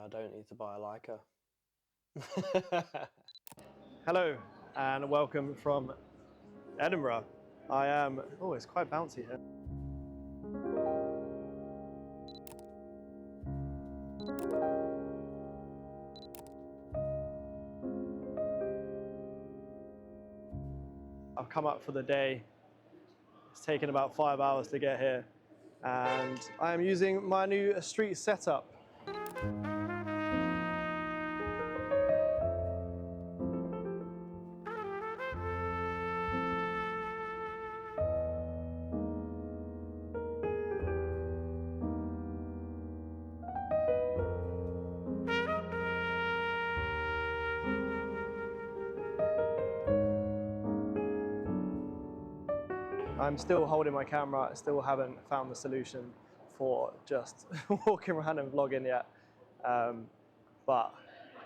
I don't need to buy a Leica. Hello and welcome from Edinburgh. Oh, it's quite bouncy here. I've come up for the day. It's taken about 5 hours to get here and I'm using my new street setup. I'm still holding my camera, I still haven't found the solution for just walking around and vlogging yet. But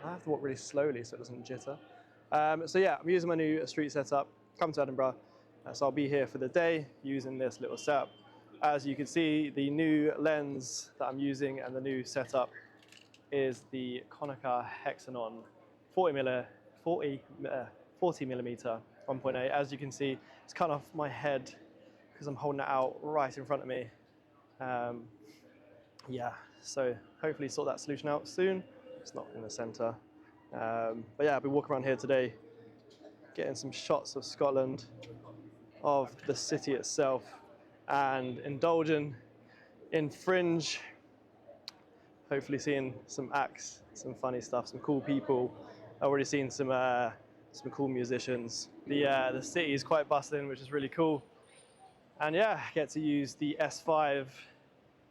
I have to walk really slowly so it doesn't jitter. So yeah, I'm using my new street setup, come to Edinburgh. So I'll be here for the day using this little setup. As you can see, the new lens that I'm using and the new setup is the Konica Hexagon 40 millimeter 1.8. As you can see, it's cut off my head because I'm holding it out right in front of me. Yeah, so hopefully sort that solution out soon. It's not in the center. But yeah, I'll be walking around here today, getting some shots of Scotland, of the city itself, and indulging in fringe. Hopefully seeing some acts, some funny stuff, some cool people. I've already seen some cool musicians. The city is quite bustling, which is really cool. And yeah, I get to use the S5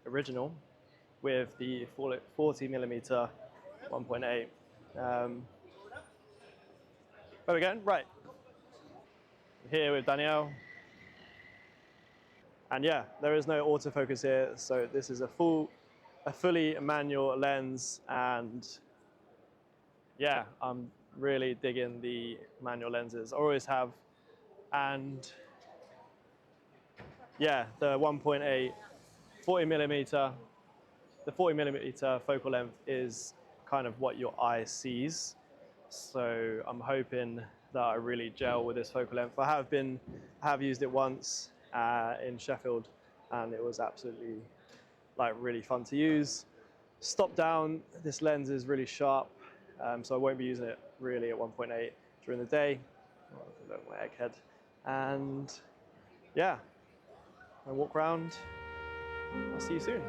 original with the 40 millimeter 1.8. Where are we going? Right. I'm here with Danielle. And yeah, there is no autofocus here, so this is a fully manual lens, and yeah, I'm really digging the manual lenses. I always have, and yeah, the 1.8 40 millimeter, the 40 millimeter focal length is kind of what your eye sees. So I'm hoping that I really gel with this focal length. I have used it once in Sheffield, and it was absolutely really fun to use. Stop down, this lens is really sharp, so I won't be using it really at 1.8 during the day. Look at my egghead. And yeah, I walk around. I'll see you soon.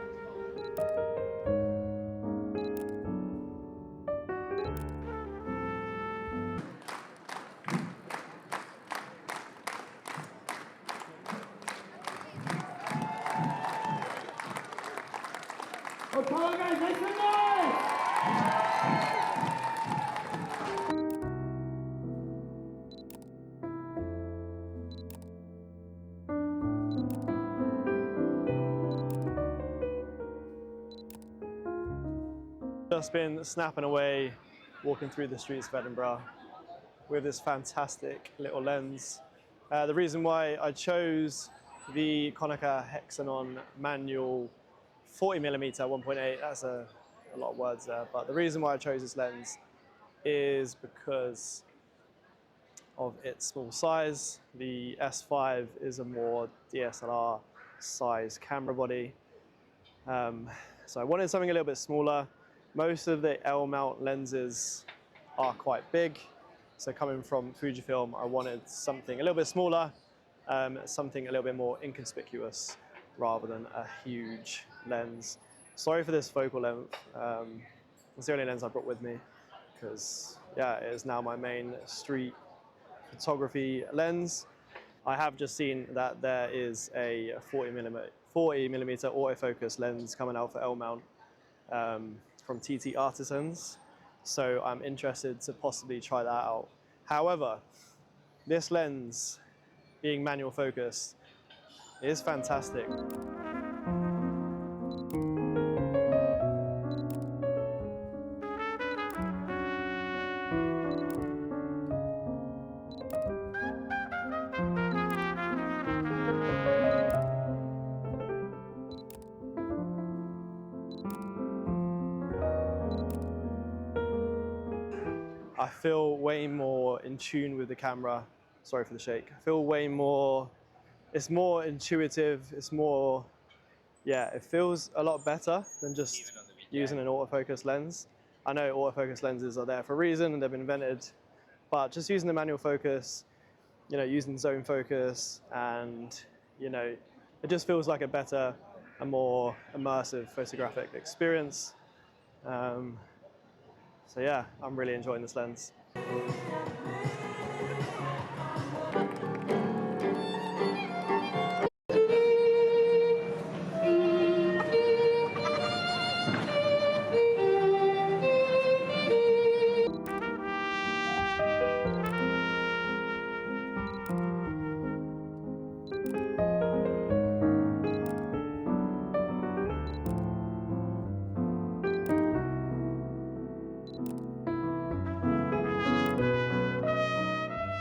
Oh, come on guys, make some noise! Just been snapping away, walking through the streets of Edinburgh with this fantastic little lens. The reason why I chose the Konica Hexagon manual 40 millimeter 1.8, that's a lot of words there, but the reason why I chose this lens is because of its small size. The S5 is a more DSLR size camera body. So I wanted something a little bit smaller. Most of the L mount lenses are quite big. So coming from Fujifilm, I wanted something a little bit smaller, something a little bit more inconspicuous rather than a huge lens. Sorry for this focal length. It's the only lens I brought with me because yeah, it is now my main street photography lens. I have just seen that there is a 40 millimeter autofocus lens coming out for L mount from TT Artisans, so I'm interested to possibly try that out. However, this lens being manual focus is fantastic. I feel way more in tune with the camera. Sorry for the shake. I feel way more, it's more intuitive, it's more, yeah, it feels a lot better than just using an autofocus lens. I know autofocus lenses are there for a reason and they've been invented, but just using the manual focus, you know, using zone focus, and, you know, it just feels like a better, a more immersive photographic experience. So yeah, I'm really enjoying this lens.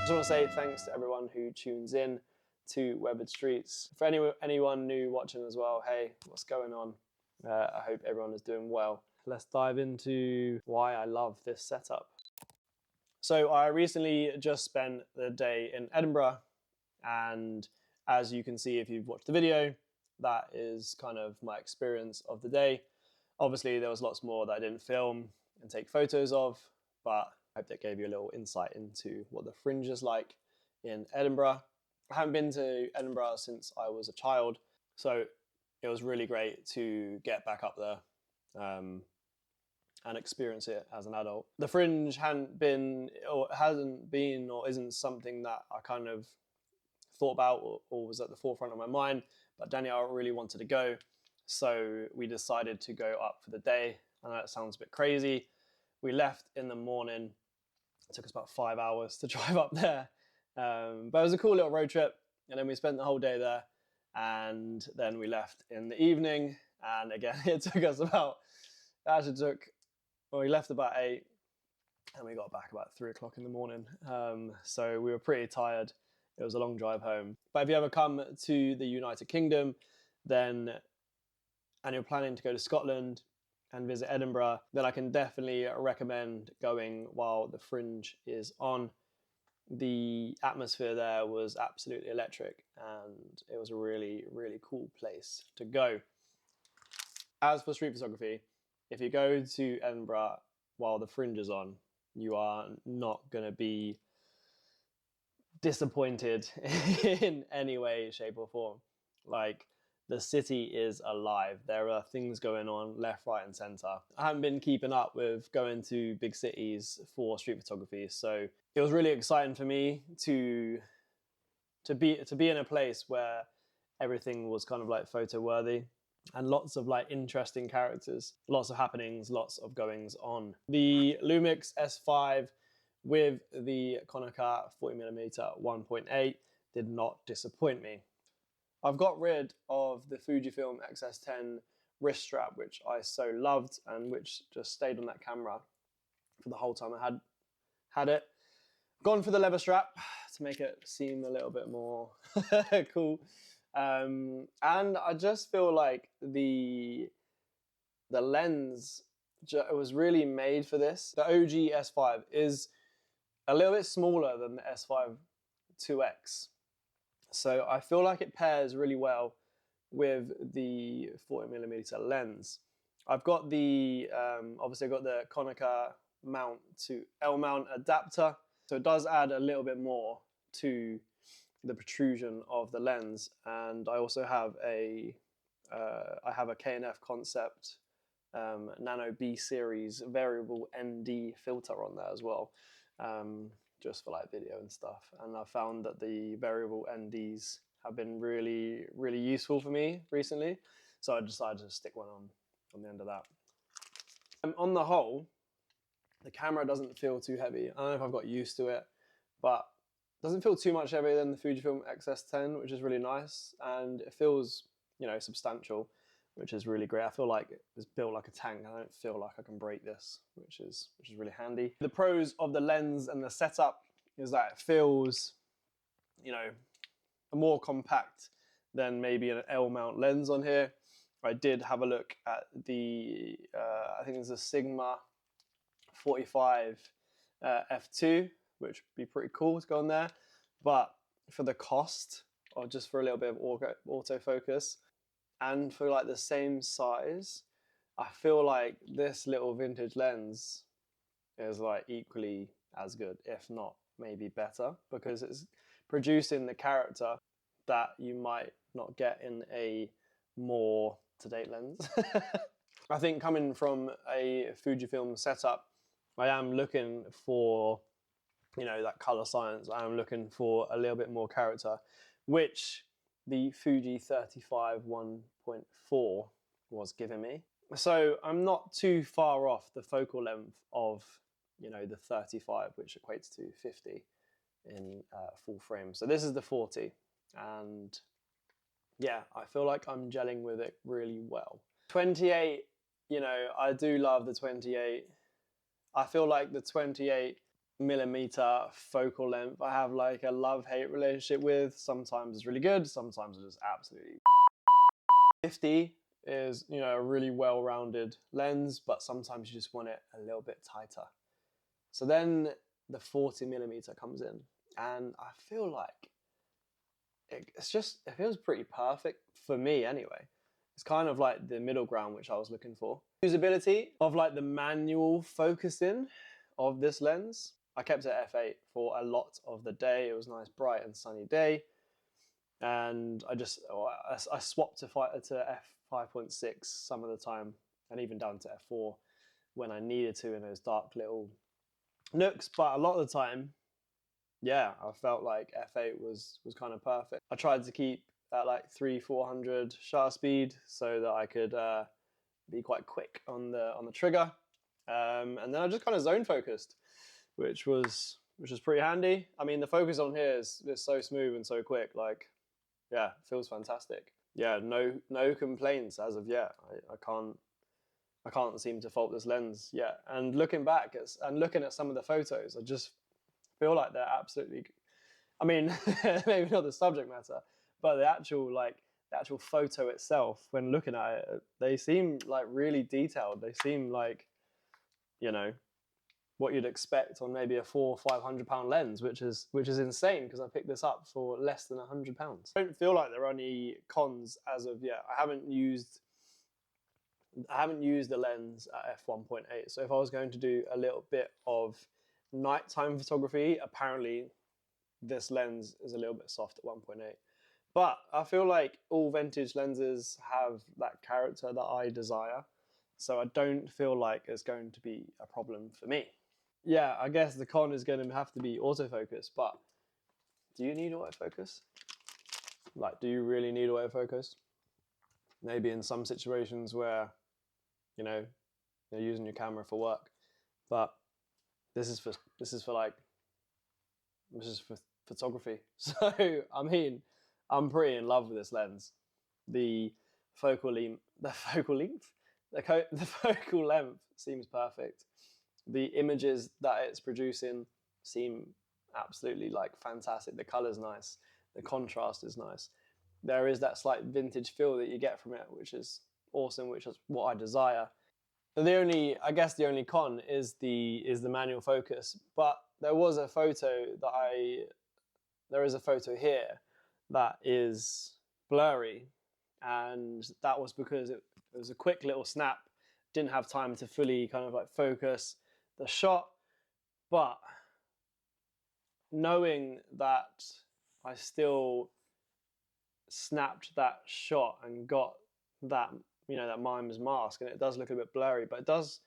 I just want to say thanks to everyone who tunes in to Weathered Streets. For anyone new watching as well, hey, what's going on? I hope everyone is doing well. Let's dive into why I love this setup. So I recently just spent the day in Edinburgh, and as you can see if you've watched the video, that is kind of my experience of the day. Obviously there was lots more that I didn't film and take photos of, but I hope that gave you a little insight into what the Fringe is like in Edinburgh. I haven't been to Edinburgh since I was a child, so it was really great to get back up there and experience it as an adult. The Fringe hasn't been or isn't something that I kind of thought about or was at the forefront of my mind, but Danielle really wanted to go, so we decided to go up for the day. I know that sounds a bit crazy. We left in the morning. It took us about 5 hours to drive up there, but it was a cool little road trip, and then we spent the whole day there, and then we left in the evening, and again it took us we left about 8 and we got back about 3 o'clock in the morning, so we were pretty tired. It was a long drive home. But if you ever come to the United Kingdom and you're planning to go to Scotland and visit Edinburgh, then I can definitely recommend going while the Fringe is on. The atmosphere there was absolutely electric, and it was a really, really cool place to go. As for street photography, if you go to Edinburgh while the Fringe is on, you are not going to be disappointed in any way, shape or form. Like, the city is alive. There are things going on left, right and center. I haven't been keeping up with going to big cities for street photography, so it was really exciting for me to be in a place where everything was kind of like photo worthy and lots of like interesting characters, lots of happenings, lots of goings on. The Lumix S5 with the Konica 40mm 1.8 did not disappoint me. I've got rid of the Fujifilm X-S10 wrist strap, which I so loved and which just stayed on that camera for the whole time I had it. Gone for the leather strap to make it seem a little bit more cool. And I just feel like the lens was really made for this. The OG S5 is a little bit smaller than the S5 2X. So I feel like it pairs really well with the 40mm lens. I've got the, obviously I've got the Konica mount to L mount adapter. So it does add a little bit more to the protrusion of the lens. And I also have a K&F Concept Nano B series variable ND filter on there as well. Just for like video and stuff, and I found that the variable NDs have been really, really useful for me recently, so I decided to stick one on the end of that. On the whole, the camera doesn't feel too heavy. I don't know if I've got used to it, but it doesn't feel too much heavier than the Fujifilm X-S10, which is really nice, and it feels, you know, substantial, which is really great. I feel like it's built like a tank. I don't feel like I can break this, which is really handy. The pros of the lens and the setup is that it feels, you know, more compact than maybe an L mount lens on here. I did have a look at the, I think it's a Sigma 45 f2, which would be pretty cool to go on there. But for the cost, or just for a little bit of autofocus, and for like the same size, I feel like this little vintage lens is like equally as good, if not maybe better, because it's producing the character that you might not get in a more to-date lens. I think coming from a Fujifilm setup, I am looking for, you know, that color science. I am looking for a little bit more character, which the Fuji 35 1.4 was giving me. So I'm not too far off the focal length of, you know, the 35, which equates to 50 in full frame. So this is the 40, and yeah, I feel like I'm gelling with it really well. 28, you know, I do love the 28. I feel like the 28mm focal length I have like a love-hate relationship with. Sometimes it's really good, sometimes it's just absolutely 50 is, you know, a really well-rounded lens, but sometimes you just want it a little bit tighter. So then the 40mm comes in, and I feel like it feels pretty perfect for me anyway. It's kind of like the middle ground which I was looking for. Usability of like the manual focusing of this lens. I kept it at f8 for a lot of the day. It was a nice, bright and sunny day. And I swapped to f5.6 some of the time, and even down to f4 when I needed to in those dark little nooks. But a lot of the time, yeah, I felt like f8 was kind of perfect. I tried to keep at like 300-400 shutter speed so that I could be quite quick on the trigger, and then I just kind of zone focused, which was pretty handy. I mean, the focus on here is so smooth and so quick. Like, yeah, it feels fantastic. Yeah, no complaints as of yet. I can't seem to fault this lens yet. And looking back and looking at some of the photos, I just feel like they're absolutely, I mean, maybe not the subject matter, but the actual photo itself, when looking at it, they seem like really detailed. They seem like, you know, what you'd expect on maybe a £400 or £500 lens, which is insane, because I picked this up for less than £100. I don't feel like there are any cons as of yet. I haven't used the lens at f1.8. So if I was going to do a little bit of nighttime photography, apparently this lens is a little bit soft at 1.8. But I feel like all vintage lenses have that character that I desire. So I don't feel like it's going to be a problem for me. Yeah, I guess the con is going to have to be autofocus, but do you need autofocus? Like, do you really need autofocus? Maybe in some situations where, you know, you're using your camera for work, but this is for photography. So, I mean, I'm pretty in love with this lens. The focal length seems perfect. The images that it's producing seem absolutely like fantastic. The color's nice. The contrast is nice. There is that slight vintage feel that you get from it, which is awesome, which is what I desire. I guess the only con is the manual focus. But there is a photo here that is blurry, and that was because it was a quick little snap. Didn't have time to fully kind of like focus the shot, but knowing that I still snapped that shot and got that, you know, that mimer's mask, and it does look a bit blurry, but it does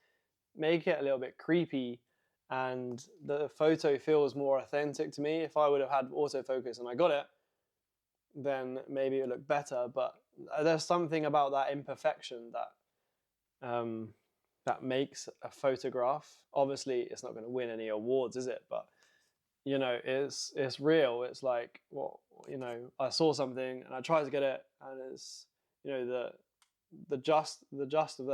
make it a little bit creepy, and the photo feels more authentic to me. If I would have had autofocus and I got it, then maybe it would look better, but there's something about that imperfection that makes a photograph. Obviously, it's not going to win any awards, is it? But, you know, it's real. It's like, well, you know, I saw something and I tried to get it, and it's, you know, the gist of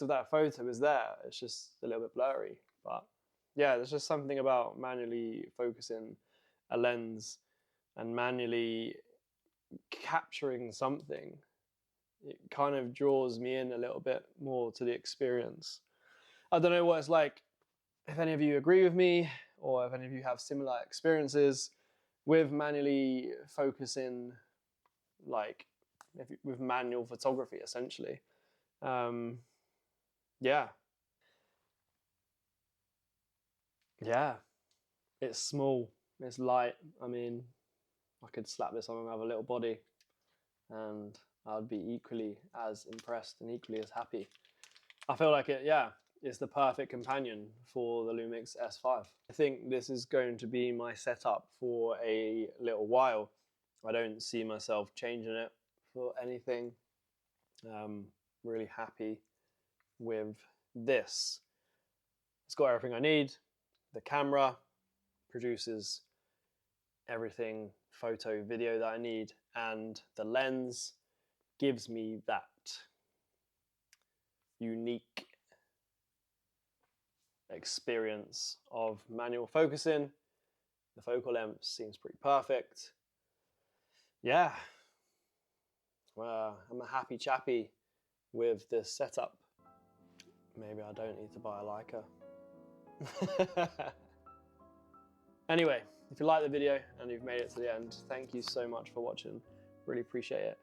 that photo is there. It's just a little bit blurry. But yeah, there's just something about manually focusing a lens and manually capturing something. It kind of draws me in a little bit more to the experience. I don't know what it's like if any of you agree with me, or if any of you have similar experiences with manually focusing, like with manual photography, essentially. Yeah, it's small, it's light. I mean, I could slap this on another little body and I'd be equally as impressed and equally as happy. I feel like it's the perfect companion for the Lumix S5. I think this is going to be my setup for a little while. I don't see myself changing it for anything. Really happy with this. It's got everything I need. The camera produces everything, photo, video that I need, and the lens gives me that unique experience of manual focusing. The focal length seems pretty perfect. Yeah, I'm a happy chappy with this setup. Maybe I don't need to buy a Leica. Anyway, if you like the video and you've made it to the end, thank you so much for watching. Really appreciate it.